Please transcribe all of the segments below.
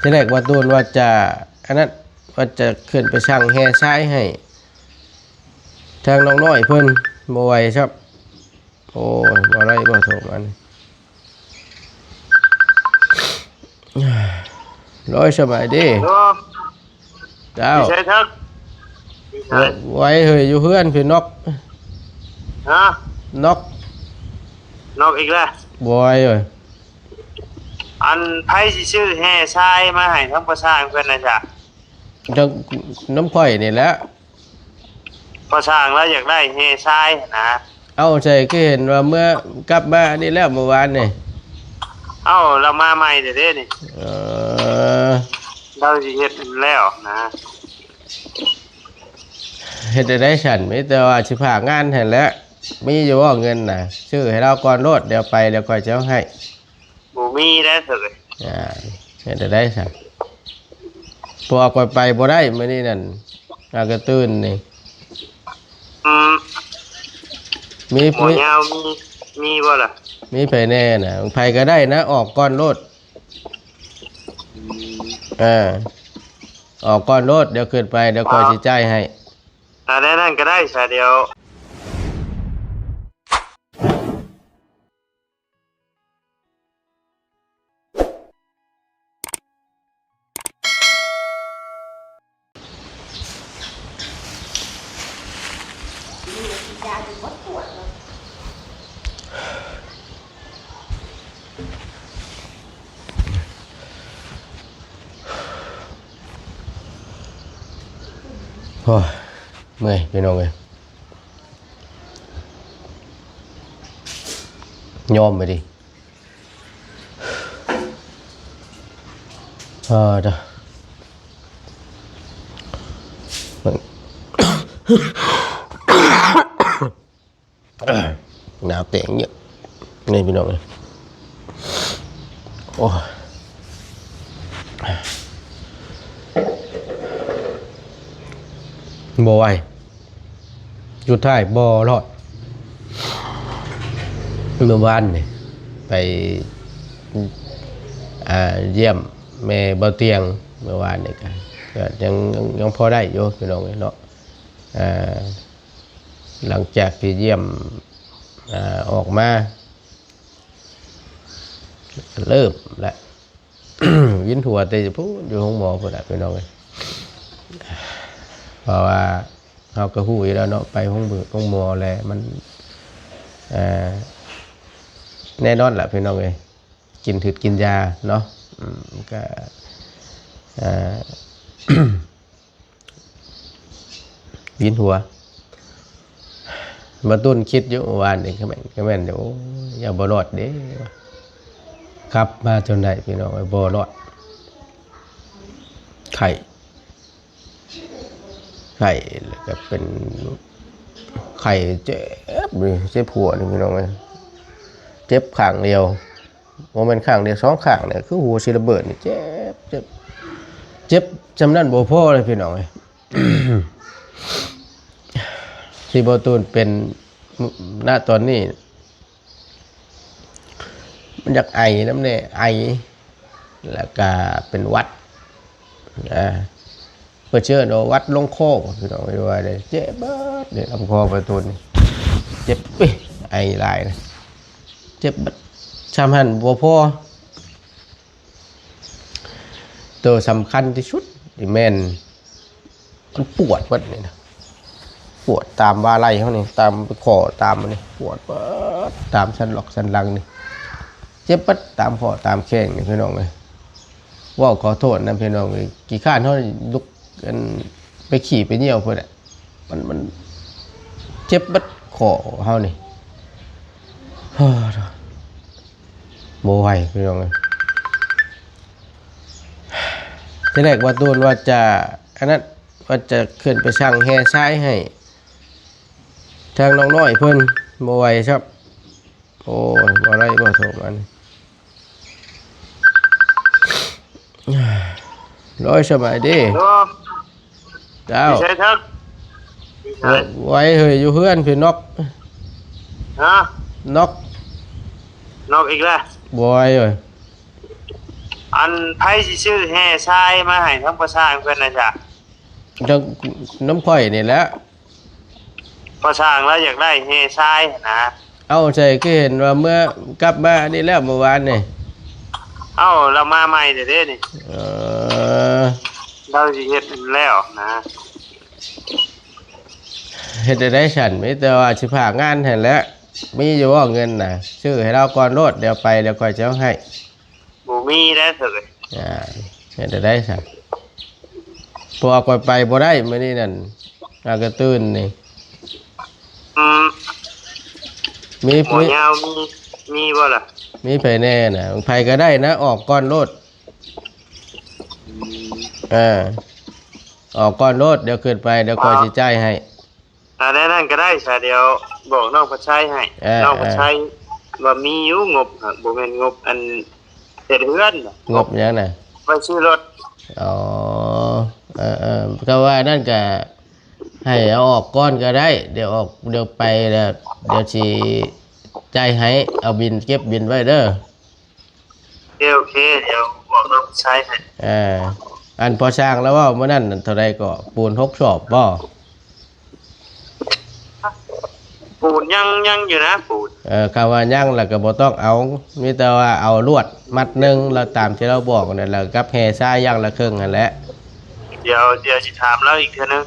ที่แรกว่าตูนว่าจะอันนั้นว่าจะขึ้นไปช่างแห่ซ้ายให้ทางน้องน้อยเพิ่นบ่ไหวครับโอ้ยบ่ได้บ่โทรมันร้อยสบายดีเจ้าใช่ทักไว้เฮ้ยอยู่เพื่อนพี่นกฮะนกนอกอีกแล้วบอยเอ้ยอันไพ่สิชื่อแห่ทรายมาให้ทั้งประชาเพื่อนนะจ๊ะจังน้ำข่อยนี่แหละประชาแล้วอยากได้แห่ทรายนะเอาใจก็เห็นว่าเมื่อกลับมานี่แล้วเมื่อวานนี่เอ้าเรามาใหม่เด้นี่เราสิเฮ็ดแล้วนะเฮ็ดได้ฉันไม่แต่ว่าสิพางานให้แล้วมีอยู่ว่าเงินน่ะชื่อให้เราก่อนโลดเดี๋ยวไปเดี๋ยวก่อยจะให้บ่มีแล้วเถิดเฮ็ดได้ฉันพอไปบ่ได้มื้อนี้นั่นกระตื้นนี่มีหมอยาวมีบ่ล่ะมีไผแน่น่ะไผก็ได้นะออกก่อนโลดออกก่อนโลดเดี๋ยวขึ้นไปเดี๋ยวก่อยสิจ่ายให้ได้นั่นก็ได้ซะเดียวโอ้ยเมื่อยพี่น้องเอ้ยยอมไปดิเด้อหนาวเตะเยอะนี่พี่น้องเอ้ยโอ้บ่ไหวจุดท้ายบ่รอดเมื่อวานนี่ไปเยี่ยมแม่เบาเตียงเมื่อวานนี่กันก็ยังพอได้อยู่พี่น้องเนาะหลังจากที่เยี่ยมออกมาเริ่มแล้ว ยินหัวแต่จะพูดอยู่ห้องหมอพอได้พี่น้องเลยเพราะว่าเราก็หูอยู่แล้วเนาะไปห้องหมอแล้วมันแน่นอนแหละพี่น้องเลยกินถืดกินยาเนาะก็ยินหัวมาต้นคิดอยู่วันนี้ก็แม่นเดี๋ยวอย่าบ่รอดเด้ครับมาจนได้พี่น้องบ่รอดไข่แล้วก็เป็นไข่เจ็บเลยเจ็บหัวนี่พี่น้องเลยเจ็บข้างเดียวโมเมนต์ข้างเดียวสองข้างเนี่ยคือหัวสิระเบิดนี่เจ็บจำนั่นบ่พอเลยพี่น้องเลย ที่บ่ตูนเป็นณตอนนี้มันอยากไอน้ำเนี่ยไอแล้วก็เป็นวัดเพื่อเชื่อเนาะวัดลงคอพี่น้องไม่ว่าเลยเจ็บเบิดเนี่ยลำคอประตูนี่เจ็บไอลายนะเจ็บชามหันบัวพ่อตัวสำคัญที่สุดที่แม่นมันปวดวัดนี่นะปวดตามว่าไรเขานี่ตามคอตามมันนี่ปวดตามสันหลอกสันลังนี่เจ็บปัดตามคอตามแข้งนี่พี่น้องเลยว่าขอโทษนะพี่น้องเลยกี่ข้านเขาลุกกันไปขี่ไปเยี่ยวเพื่อนอ่ะมันเจ็บปัดคอเขานี่โมไหวพี่น้องเลยที่แรกว่าตูนว่าจะอันนั้นว่าจะขึ้นไปช่างแห่ซ้ายให้ทางน้องน้อยเพิ่นโมไหวครับโอ้ยบ่ได้บ่โทรมันร้อยสบายดีเจ้าใช่ทักไว้เฮ้ยอยู่เพื่อนพี่นกฮะนกอีกแล้วบอยเอ้ย อันไผสิซื้อแห่ทรายมาให้ทั้งประชาเพิ่นนะจ๊ะ จังน้ำข่อยนี่แหละ ประชาแล้วอยากได้แห่ทรายนะ เอาใจก็เห็นว่าเมื่อกลับมานี่แล้วเมื่อวานนี่ เอ้าเรามาใหม่เด้นี่ เออ เราสิเฮ็ดแล้วนะ เฮ็ดได้ฉันไม่แต่ว่าสิพางานให้แล้วมีอยู่ว่าเงินน่ะชื่อให้เราก่อนโลดเดี๋ยวไปเดี๋ยวค่อยจะเอาให้ บ่มีแล้วเถิด เฮ็ดได้ฉันพอก่อยไปบ่ได้มื้อนี้นั่นอากระตื้นนี่ อืม มี หมอยาวมีบ่ล่ะ มีไผแน่น่ะไผก็ได้นะออกก่อนโลดเออออกก่อนโลดเดี๋ยวขึ้นไปเดี๋ยวค่อยสิจ่ายให้ ได้นั่นก็ได้ซะเดี๋ยวบอกน้องประชัยให้น้องประชัยว่ามีอยู่งบบ่แม่นงบอันเฮ็ดเฮือนน่ะ งบหยังน่ะ ไปซื้อรถ อ๋อก็ว่านั่นก็ให้เอาออกก้อนก็ได้เดี๋ยวออกเดี๋ยวไปแล้วเดี๋ยวสิจ่ายให้เอาบินเก็บบินไว้เด้อ โอเคเดี๋ยวบอกน้องประชัยให้ อันพอสร้างแล้วว่าเมื่อนั้นเท่าไรก็ปูน6 ชอบบ่ ปูนยังอยู่นะปูน คำว่ายั่งแล้วก็บ่ต้องเอามีแต่ว่าเอาลวดมัดหนึงแล้วตามที่เราบอกนั่นแหละกับแห่ทรายอย่างละครึ่งนั่นแหละ เดี๋ยวสิถามแล้วอีกเทื่อนึง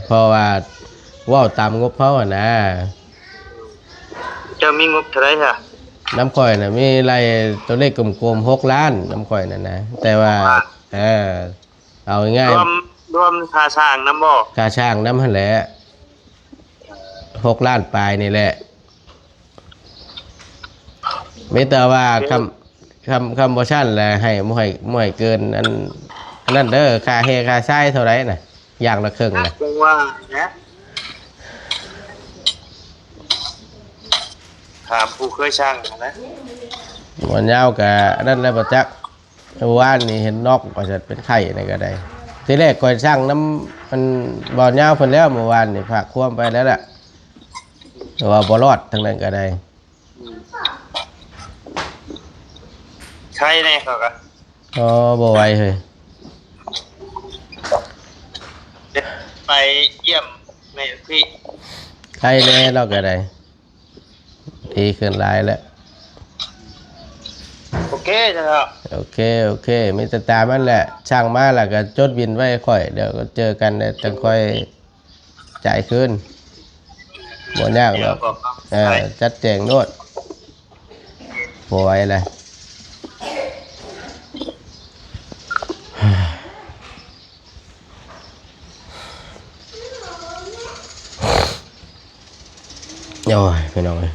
เพราะว่าเว้าตามงบเขาอะนะ เจ้ามีงบเท่าไหร่ฮะ น้ำข่อยน่ะมีรายตัวเลขกลมๆ6 ล้านน้ำข่อยน่ะนะแต่ว่าเอาง่าย รวมค่าสร้างนำบ่ ค่าช่างน้ำหั่นแหละ6 ล้านปลายนี่แหละมีแต่ว่าคำบ่ชั่นแหละให้บ่ให้เกินอันนั้นเด้อค่าเฮค่าทรายเท่าไหร่น่ะอย่างละครึ่งน่ะ คงว่านะถามผู้เคยช่างนะ วันยาวกับนั่นแหละประจักษ์ว่านนี่เห็นนอกก็จะเป็นไข่ในก็ได้ทีแรกก่อนช่างน้ำมันบ่อยาวเพิ่นแล้วเมื่อวานนี่ฝากควมไปแล้วแหละแต่ว่าบ่รอดทั้งนั้นก็ได้ ใช่แน่เขาก็ อ๋อบ่ไหวเฮ้ย ไปเยี่ยมแม่พี่ ไข่แน่เราก็ได้ดีขึ้นหลายแล้ว โอเคจ้ะครับ โอเคมีแต่ตามมันแหละช่างมาแล้วก็จดบินไว้ค่อยเดี๋ยวก็เจอกันเดี๋ยวจะค่อยจ่ายคืนบ่ยากหรอก จัดแจงโนดบ่ไหวเลยโอ้ยพี่น้องเอ้ย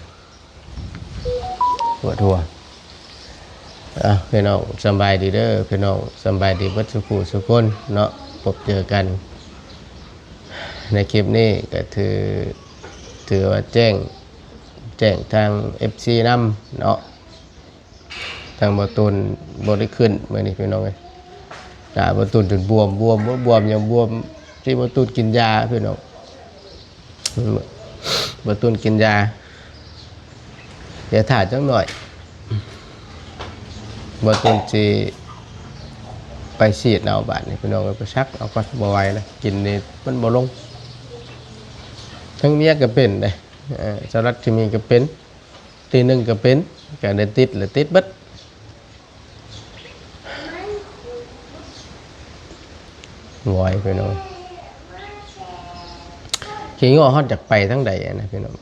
ปวดหัวพี่น้องสบายดีเด้อพี่น้องสบายดีเบิดสุขสุขคนเนาะพบเจอกันในคลิปนี้ก็ถือว่าแจ้งทาง FC นำเนาะทางบ่ตูนบ่ได้ขึ้นมื้อนี้พี่น้องเอ้ยบ่ตูนจนบวมยังบวมที่บ่ตูนกินยาพี่น้องบ่ตูนกินยาเดี๋ยวถ่าจังหน่อยบ่ตูนสิไปฉีดเอาบาดนี่พี่น้องไปชักเอาก็บ่ไหวแล้วกินนี่มันบ่ลงทั้งเมียก็เป็นเด้สลัดที่มีก็เป็นตีหนึงก็เป็นก็ได้ติดแล้วติดเบิดไหวพี่น้องขี้งอฮอดจากไปทั้งใดนะพี่น้อง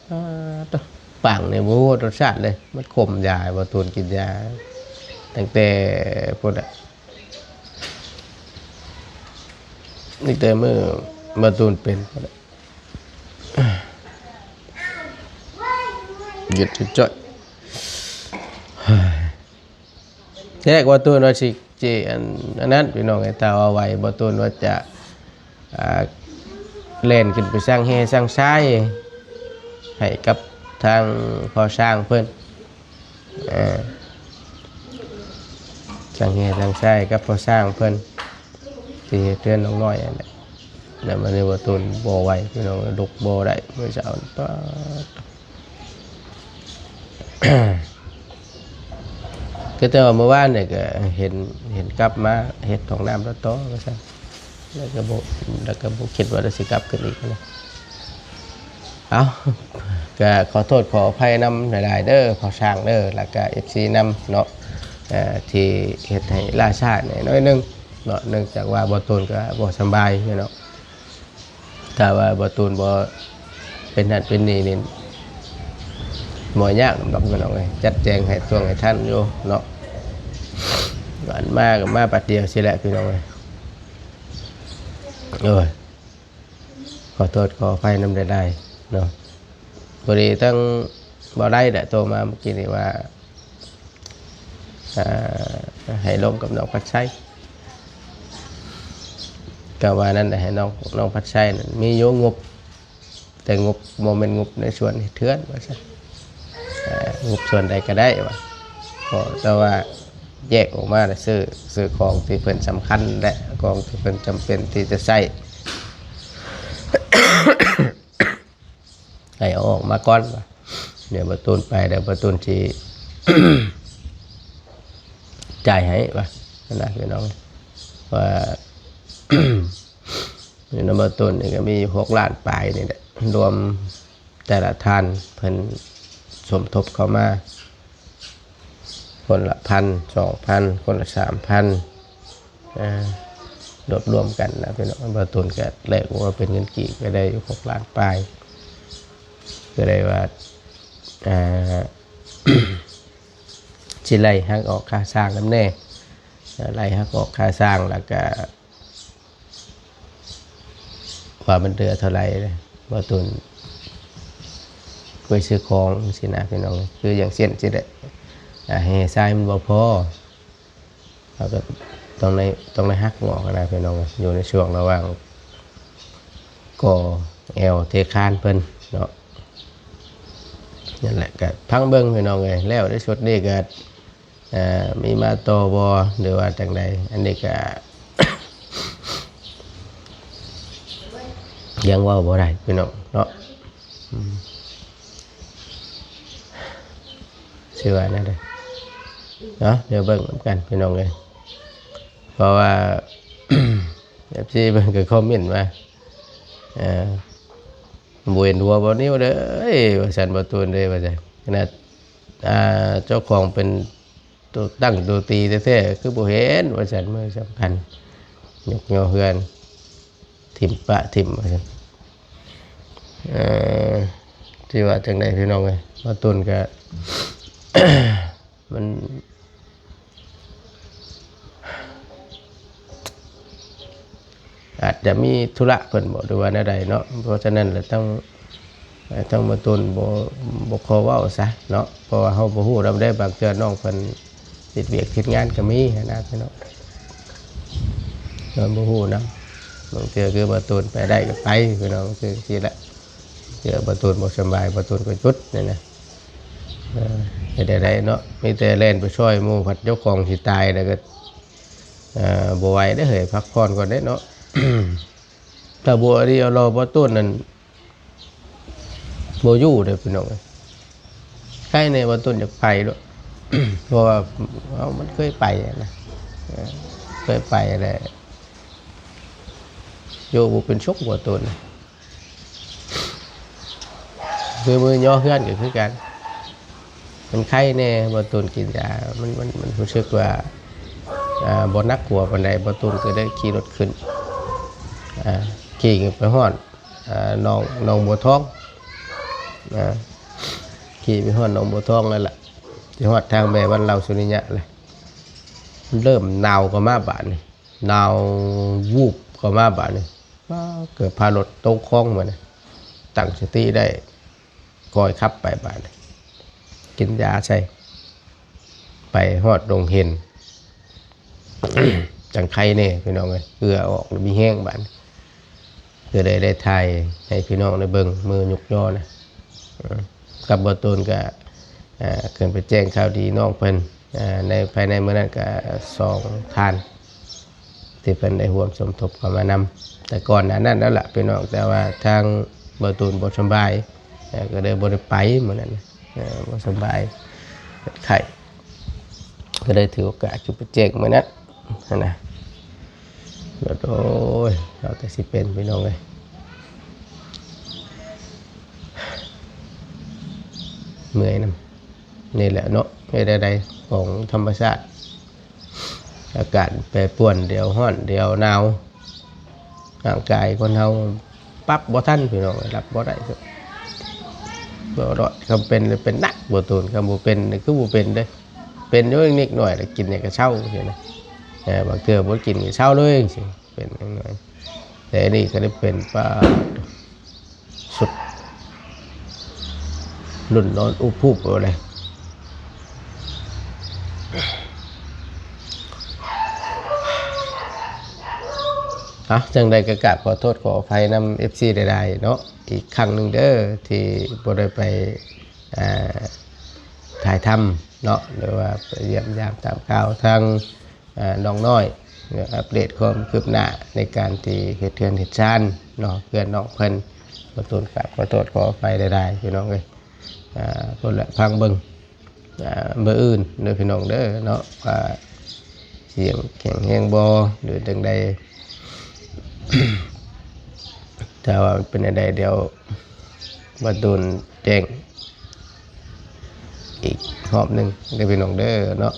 ปังเนี่ยบ่รู้รสชาติเลยมันขมยาบ่ตูนกินยาตั้งแต่พุ่นน่ะนี่แต่มื้อบ่ตูนเป็นพุ่นน่ะหยุดจ่อยแรกว่าตูนว่าสิอันนั้นพี่น้องไอ้ตาเอาไว้บ่ตูนว่าจะเล่นขึ้นไปสร้างแห่สร้างทรายให้กับทางพอสร้างเพิ่นสร้างแห่สร้างทรายกับพอสร้างเพิ่นที่เตือนน้องน้อยนั่นแหละแล้วมันนี่บ่ตูนบ่ไหวพี่น้องลุกบ่ได้มื้อเช้าป๊าด ก็แต่ว่าเมื่อวานเนี่ยก็เห็นกลับมาเฮ็ดของน้ำแล้วต่อว่าซั่นแล้วก็บ่คิดว่าจะสิกลับขึ้นอีกนะเอาก็ขอโทษขออภัยนำหลายๆเด้อขอช่างเด้อแล้วก็ FC นำเนาะที่เฮ็ดให้ล่าช้าหน่อยน้อยนึงเนาะเนื่องจากว่าบ่ตูนก็บ่สำบายเนาะถ้าว่าบ่ตูนบ่เป็นนั่นเป็นนี่นี่หมอยากดอกพี่น้องเอ้ยจัดแจงให้ตวงให้ท่านอยู่เนาะหวานมากมาปัดเดียวสิแหละพี่น้องเอ้ยขอโทษขออภัยนำได้เนาะพอดีตั้งบ่ได้แหละโทรมาเมื่อกี้นี่ว่าให้ลงกับน้องพัดชัยก็ว่านั่นแหละให้น้องพัดชัยนั่นมีโยงบแต่งบโมเมนต์งบในส่วนเทือนว่าซะงบส่วนใดก็ได้ว่าก็แต่ว่าแยกออกมาซื้อของที่เพิ่นสำคัญและของที่เพิ่นจำเป็นที่จะใช้ ให้เอาออกมาก่อนว่าเดี๋ยวประตูนไปเดี๋ยวประตูนที่ จ่ายให้ว่านะพี่น้องว่า นี่น้ำประตูนนี่ก็มี6 ล้านปลายนี่แหละรวมแต่ละท่านเพิ่นสมทบเข้ามาคนละ1,000 2,000คนละ3,000รวบรวมกันนะพี่น้องประตูนก็เลขว่าเป็นเงินกี่ก็ได้อยู่6 ล้านปลายก็ได้ว่าสิไล่หักออกค่าสร้างน้ำแน่ไล่หักออกค่าสร้างแล้วก็ว่ามันเดือเท่าไรเลยว่าตุนไปซื้อของสินะพี่น้องคืออย่างเช่นสิได้ให้ทรายมันบ่พอเราก็ต้องในหักงอกนะพี่น้องอยู่ในช่วงระหว่างก่อแอลเทคานเพิ่นเนาะนั่นแหละก็พังเบิ้งพี่น้องเลยแล้วได้ชุดนี้ก็มีมาโตบอหรือว่าจังใดอันนี้ก็ ยังว่าบ่ได้พี่น้องเนาะชื่อว่านั่นเลยเนาะเดี๋ยวเบิ้งกันพี่น้องเลยเพราะว่า FC เพิ่นก็คอมเมนต์มาบ่เห็นหัวบ่นิ้วเด้อว่าซั่นบ่ตูนเด้อว่าซั่นขนาดเจ้าของเป็นตัวตั้งตัวตีแท้ๆคือบ่เห็นว่าซั่นมื้อสำคัญยกย่อเฮือนทิ่มปะทิ่มว่าซั่นที่ว่าจังไดพี่น้องเอ้ยบ่ตูนก็ มันอาจจะมีธุระเพิ่นบ่หรือว่าแนวใดเนาะเพราะฉะนั้นเราต้องมาตุนบ่ขอเว้าซะเนาะเพราะว่าเฮาบ่ฮู้นำได้บางเทื่อน้องเพิ่นติดเวียกติดงานก็มีนะพี่น้องเราบ่ฮู้นำบางเทื่อคือบ่ตุนไปได้ก็ไปพี่น้องคือสิละเจอบ่ตุนบ่สบายบ่ตุนก็จุดนั่นน่ะเฮ็ดได้เนาะมีแต่แล่นไปช่วยหมู่ผัดเจ้าของสิตายแล้วก็บ่ไหวได้เฮ้ยพักผ่อนก่อนได้เนาะ ถ้าบัวที่เอารอบ่ต้นนั่นบ่อยู่เด้อพี่น้องใครในบ่ต้นอยากไปด้วย เพราะว่ามันเคยไปนะเคยไปแหละโยบ่เป็นชกบ่ต้นคือมือย่อเฮือนก็คือกันมันไข้แน่บ่ต้นกินยามันรู้สึกว่าบ่นักกลัวปานใดบ่ต้นก็ได้ขี่รถขึ้นขี่ไปฮอดน้องบัวทองขี่ไปฮอดน้องบัวทองนั่นแหละที่ฮอดทางแม่บ้านเราสุนิยะเลยเริ่มหนาวก็มาบาดนี่หนาววูบก็มาบาดนี่เกิดพารถตกคลองมาเนี่ยตั้งสติได้คอยขับไปบาดนี่กินยาใส่ไปฮอดดงเห็น จังไข่เนี่ยพี่น้องเลยเกลือออกมีแห้งบาดคือได้ถ่ายให้พี่น้องในเบิ่งมือยุกย่อนะกับบ่ตูนก็เกินไปแจ้งข่าวดีน้องเพิ่นในภายในมื้อนั้นก็2 ท่านที่เพิ่นได้ร่วมสมทบเข้ามานำแต่ก่อนหน้านั้นแล้วล่ะพี่น้องแต่ว่าทางบ่ตูนบ่สบายก็เลยบ่ได้ไปมื้อนั้นบ่สบายเป็นไข้ ก็ได้ถือโอกาสจุดไปแจ้งมื้อนั้นนะแล้วโอ้ยเราแต่สิเป็นพี่น้องเลยเมื่อยนำนี่แหละเนาะไม่ได้ใดของธรรมชาติอากาศแปรปรวนเดี๋ยวร้อนเดี๋ยวหนาวร่างกายคนเฮาปรับบ่ทันพี่น้องรับบ่ได้ครับบ่รอดคำเป็นเลยเป็นนักบ่ตูนคำบ่เป็นนี่คือบ่เป็นเด้เป็นอยู่นิดหน่อยแล้วกินเนี่ยก็เช้าซี่นะบางเทื่อบ่กินก็เช้าเลยจังซี่เป็นจังหน่อยแต่อันนี่ก็ได้เป็นป้าสุดรุ่นนอนอุบพุบเอาเลยจังใดก็กราบขอโทษขออภัยนำ FC ใดๆเนาะอีกครั้งหนึ่งเด้อที่บ่ได้ไปถ่ายทำเนาะหรือว่าไปเยี่ยมยามตามข่าวทางน้องน้อยอัปเดตความคืบหน้าในการที่เฮ็ดเทือนเฮ็ดชานเนาะเพื่อนน้องเพิ่นขอโทษกราบขอโทษขออภัยใดๆพี่น้องเอ้ยเพิ่นละพังเบิ่งเบอร์อื่นเด้อพี่น้องเด้อเนาะว่าเสียงแข็งแรงบ่หรือจังใดถ้าว่ามันเป็นอะไรเดี๋ยวมาโดนแจ้งอีกรอบหนึ่งได้เป็นองเด้อเนาะ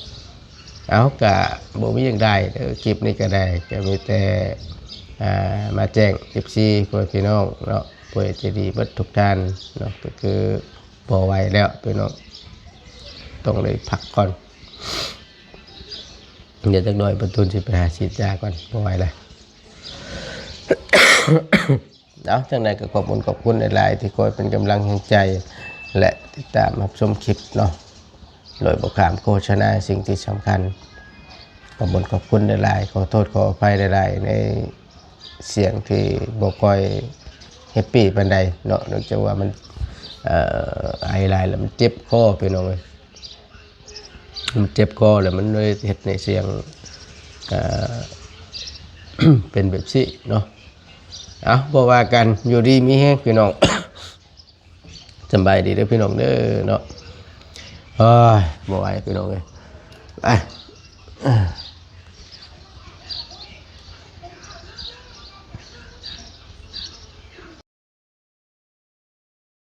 เอากะบ่มีอย่างใดเด้อคลิปนี้ก็ได้จะมีแต่มาแจ้ง FC เพื่อพี่น้องเนาะเพื่อจะดีเบิดทุกท่านเนาะก็คือพอไหวแล้วพี่น้องต้องเลยพักก่อนเดี๋ยวจักหน่อยประตูสิไปหาฉีดยาก่อนพอไหวแล้วจังใดก็ขอบคุณหลายๆที่คอยเป็นกำลังแห่งใจและติดตามรับชมคลิปเนาะโดยบ่ขามโฆษณาสิ่งที่สำคัญขอบคุณหลายๆขอโทษขออภัยหลายๆในเสียงที่บ่ค่อยแฮปปี้ปานใดเนาะเนื่องจากว่ามันไอหลายแล้วมันเจ็บคอพี่น้องเอ้ยมันเจ็บคอแล้วมันเลยเฮ็ดในเสียงเป็นแบบนี้เนาะบ่ว่ากันอยู่ดีมีแฮงพี่น้อง สบายดีเด้อพี่น้องเด้อเนาะบ่ไหวพี่น้องเอ้ยไป